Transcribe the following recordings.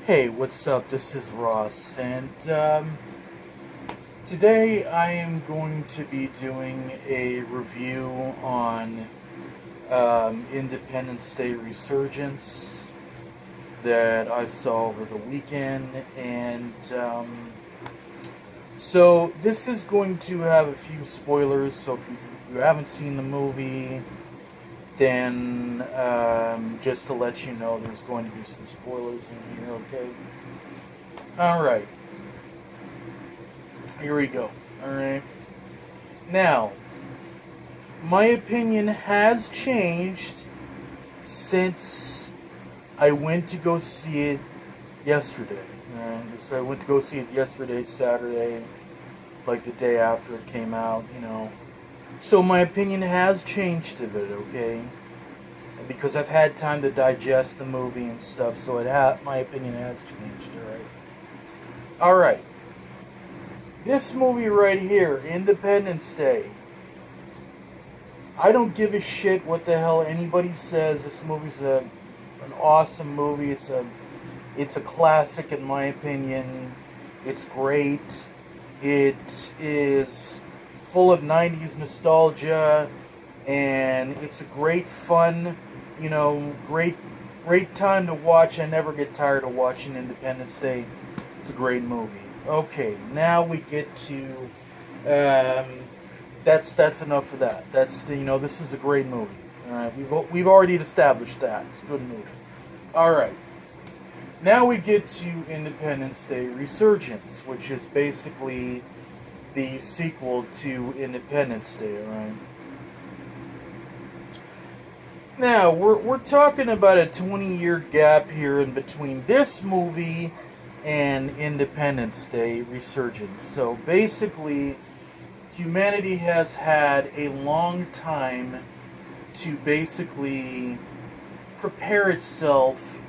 Hey, what's up? This is Ross, and today I am going to be doing a review on Independence Day Resurgence that I saw over the weekend, and so this is going to have a few spoilers. So if you haven't seen the movie, then just to let you know, there's going to be some spoilers in here. Okay. All right. Here we go. Alright. Now, my opinion has changed since I went to go see it yesterday. So I went to go see it yesterday, Saturday, like the day after it came out. So my opinion has changed of it, okay? Because I've had time to digest the movie and stuff, so my opinion has changed, alright? Alright. This movie right here, Independence Day. I don't give a shit what the hell anybody says. This movie's an awesome movie. It's a classic in my opinion. It's great. It is full of 90s nostalgia, and it's a great fun, great time to watch. I never get tired of watching Independence Day. It's a great movie. Okay, now we get to that's enough for that. This is a great movie. All right, we've already established that it's a good movie. All right, now we get to Independence Day Resurgence, which is basically the sequel to Independence Day. All right. Now we're talking about a 20-year gap here in between this movie and Independence Day Resurgence. So basically, humanity has had a long time to basically prepare itself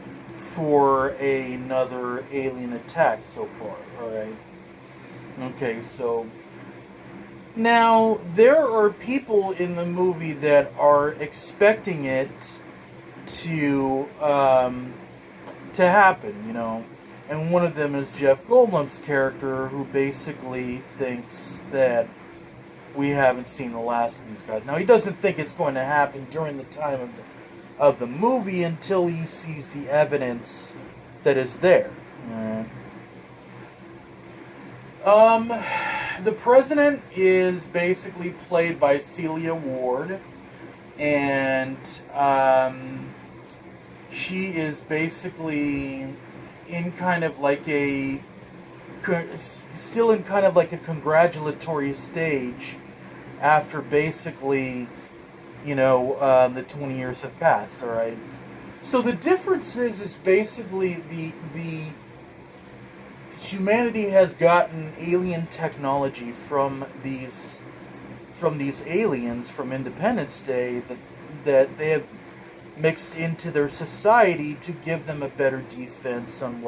for another alien attack so far, alright? Okay, so now there are people in the movie that are expecting it to happen, And one of them is Jeff Goldblum's character, who basically thinks that we haven't seen the last of these guys. Now, he doesn't think it's going to happen during the time of the movie until he sees the evidence that is there. The president is basically played by Celia Ward, and she is basically in kind of like still in kind of like a congratulatory stage after basically, the 20 years have passed, all right? So the difference is basically the humanity has gotten alien technology from these aliens from Independence Day that they have mixed into their society to give them a better defense on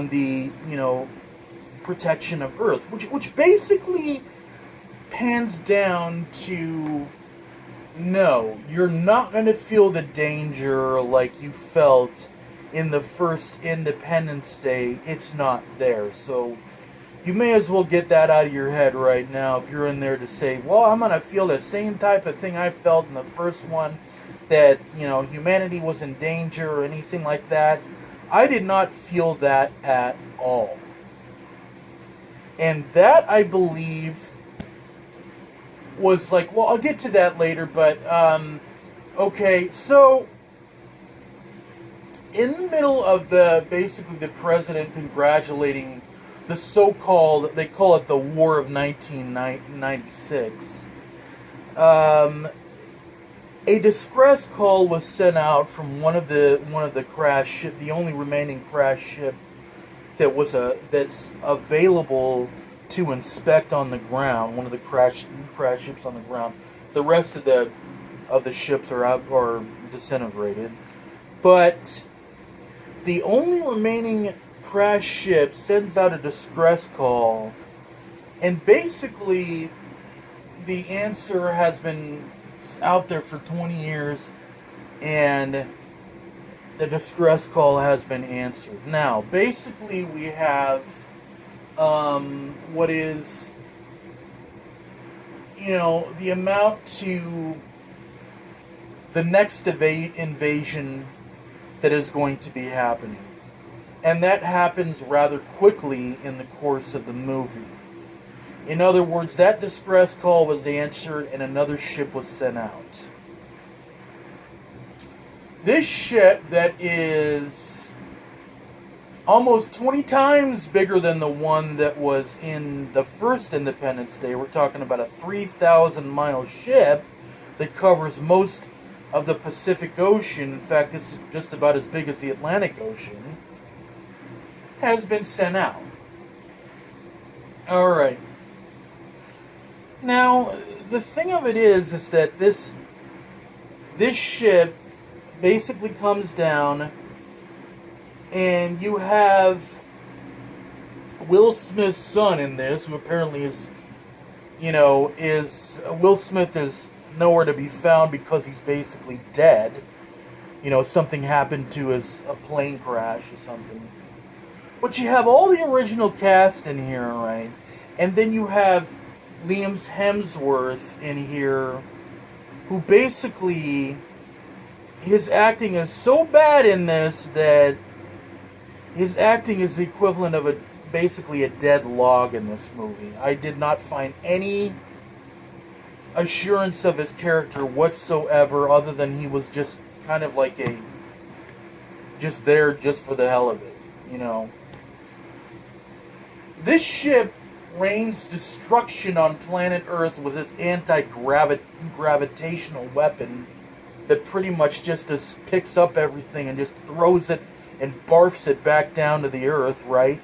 the protection of Earth, which basically pans down to, no, you're not going to feel the danger like you felt in the first Independence Day. It's not there. So you may as well get that out of your head right now if you're in there to say, well, I'm going to feel the same type of thing I felt in the first one, that, humanity was in danger or anything like that. I did not feel that at all. And that, I believe, was like, well, I'll get to that later, but, okay, so in the middle of basically the president congratulating the so-called, they call it the War of 1996, a distress call was sent out from one of the crash ship, the only remaining crash ship that's available to inspect on the ground. One of the crash ships on the ground. The rest of the ships are out or disintegrated, but the only remaining crash ship sends out a distress call, and basically the answer has been out there for 20 years, and the distress call has been answered. Now, basically, we have what is, the amount to the next invasion that is going to be happening. And that happens rather quickly in the course of the movie. In other words, that distress call was answered and another ship was sent out. This ship that is almost 20 times bigger than the one that was in the first Independence Day. We're talking about a 3,000-mile ship that covers most of the Pacific Ocean. In fact, this is just about as big as the Atlantic Ocean. Has been sent out. Alright. Now, the thing of it is that this ship basically comes down, and you have Will Smith's son in this, who apparently is Will Smith is nowhere to be found because he's basically dead. Something happened to a plane crash or something. But you have all the original cast in here, right? And then you have Liam Hemsworth in here, who basically, his acting is so bad in this that his acting is the equivalent of basically a dead log in this movie. I did not find any assurance of his character whatsoever, other than he was just kind of like just there just for the hell of it, This ship rains destruction on planet Earth with its anti-gravitational weapon that pretty much just picks up everything and just throws it and barfs it back down to the Earth, right?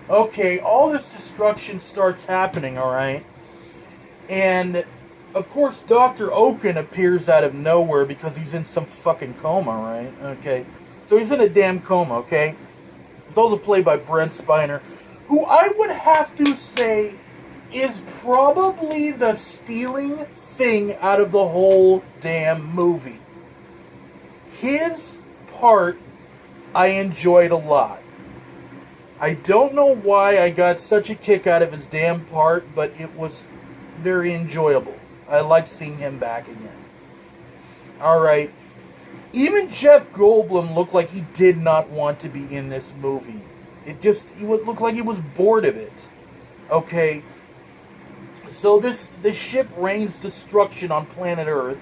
Okay, all this destruction starts happening, alright? And, of course, Dr. Oaken appears out of nowhere because he's in some fucking coma, right? Okay, so he's in a damn coma, okay? It's also played by Brent Spiner, who I would have to say is probably the stealing thing out of the whole damn movie. His part I enjoyed a lot. I don't know why I got such a kick out of his damn part, but it was very enjoyable. I liked seeing him back again. Alright. Even Jeff Goldblum looked like he did not want to be in this movie. He would look like he was bored of it. Okay. So this ship rains destruction on planet Earth.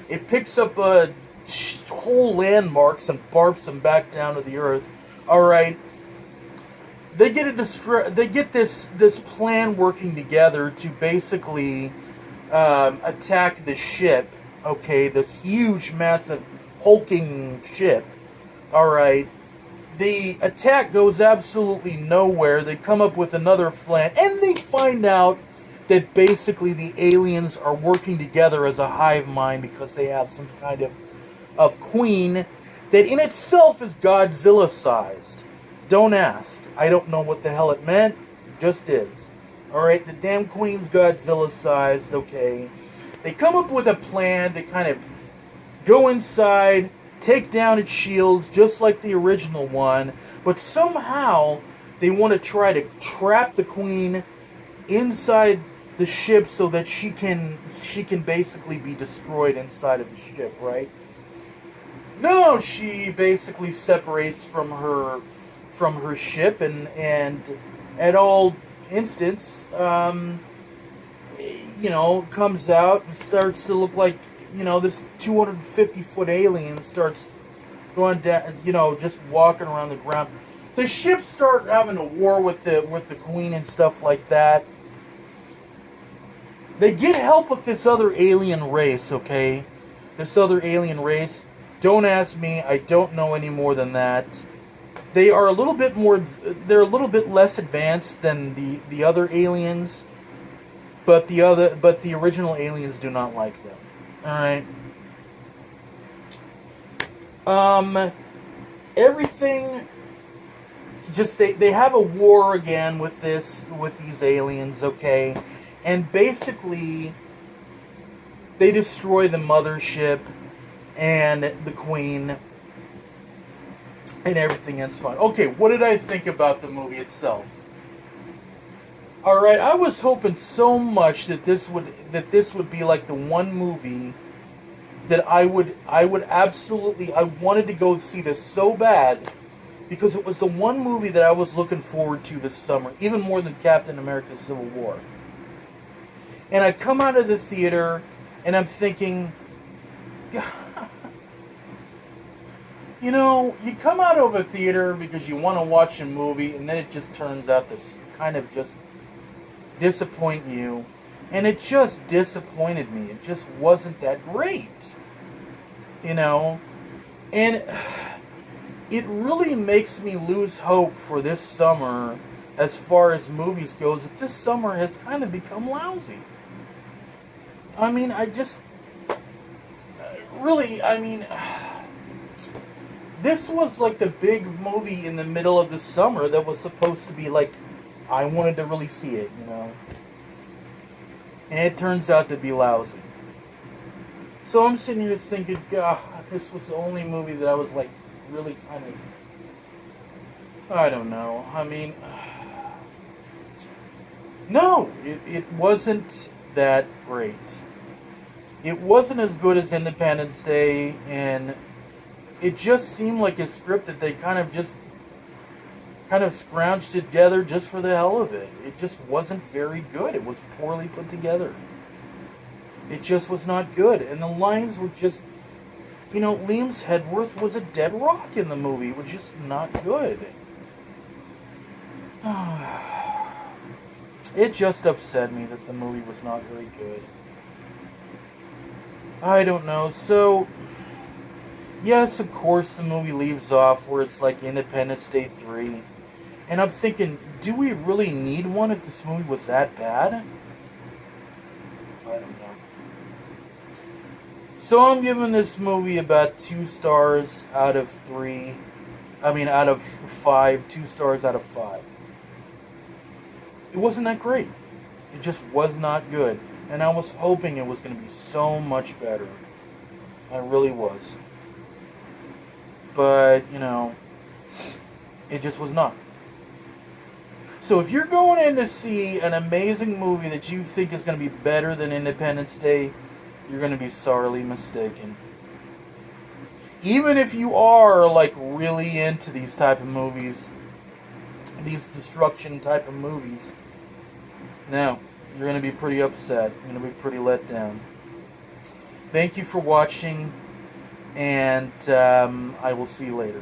It picks up whole landmarks and barfs them back down to the Earth. Alright. They get this plan working together to basically attack the ship. Okay, this huge, massive, hulking ship. Alright. The attack goes absolutely nowhere. They come up with another plan, and they find out that basically the aliens are working together as a hive mind because they have some kind of queen that in itself is Godzilla-sized. Don't ask. I don't know what the hell it meant. Just is. Alright, the damn queen's Godzilla-sized, okay. They come up with a plan to kind of go inside, take down its shields, just like the original one, but somehow they want to try to trap the queen inside the ship so that she can basically be destroyed inside of the ship, right? No, she basically separates from her ship and at all instance, comes out and starts to look like, this 250-foot alien starts going down, just walking around the ground. The ships start having a war with the queen and stuff like that. They get help with this other alien race, okay? This other alien race. Don't ask me. I don't know any more than that. They are a little bit more. They're a little bit less advanced than the other aliens, but the original aliens do not like them. All right. Everything. Just they have a war again with these aliens, okay, and basically they destroy the mothership and the queen. and everything ends fine. Okay, what did I think about the movie itself? All right, I was hoping so much that this would be like the one movie that I would absolutely, I wanted to go see this so bad, because it was the one movie that I was looking forward to this summer, even more than Captain America: Civil War. And I come out of the theater and I'm thinking, you know, you come out of a theater because you want to watch a movie, and then it just turns out to kind of just disappoint you. And it just disappointed me. It just wasn't that great. You know? And it really makes me lose hope for this summer as far as movies goes. That this summer has kind of become lousy. I mean, this was like the big movie in the middle of the summer that was supposed to be like, I wanted to really see it, you know. And it turns out to be lousy. So I'm sitting here thinking, God, this was the only movie that I was like really kind of, I don't know. I mean, no, it wasn't that great. It wasn't as good as Independence Day, and it just seemed like a script that they kind of scrounged together just for the hell of it. It just wasn't very good. It was poorly put together. It just was not good. And the lines were just, you know, Liam Hemsworth was a dead rock in the movie. It was just not good. It just upset me that the movie was not very good. I don't know. So, yes, of course, the movie leaves off where it's like Independence Day 3. And I'm thinking, do we really need one if this movie was that bad? I don't know. So I'm giving this movie about 2 stars out of 3. I mean, out of 5. 2 stars out of 5. It wasn't that great. It just was not good. And I was hoping it was going to be so much better. I really was. But, you know, it just was not. So if you're going in to see an amazing movie that you think is going to be better than Independence Day, you're going to be sorely mistaken. Even if you are, like, really into these type of movies, these destruction type of movies, no, you're going to be pretty upset. You're going to be pretty let down. Thank you for watching, and I will see you later.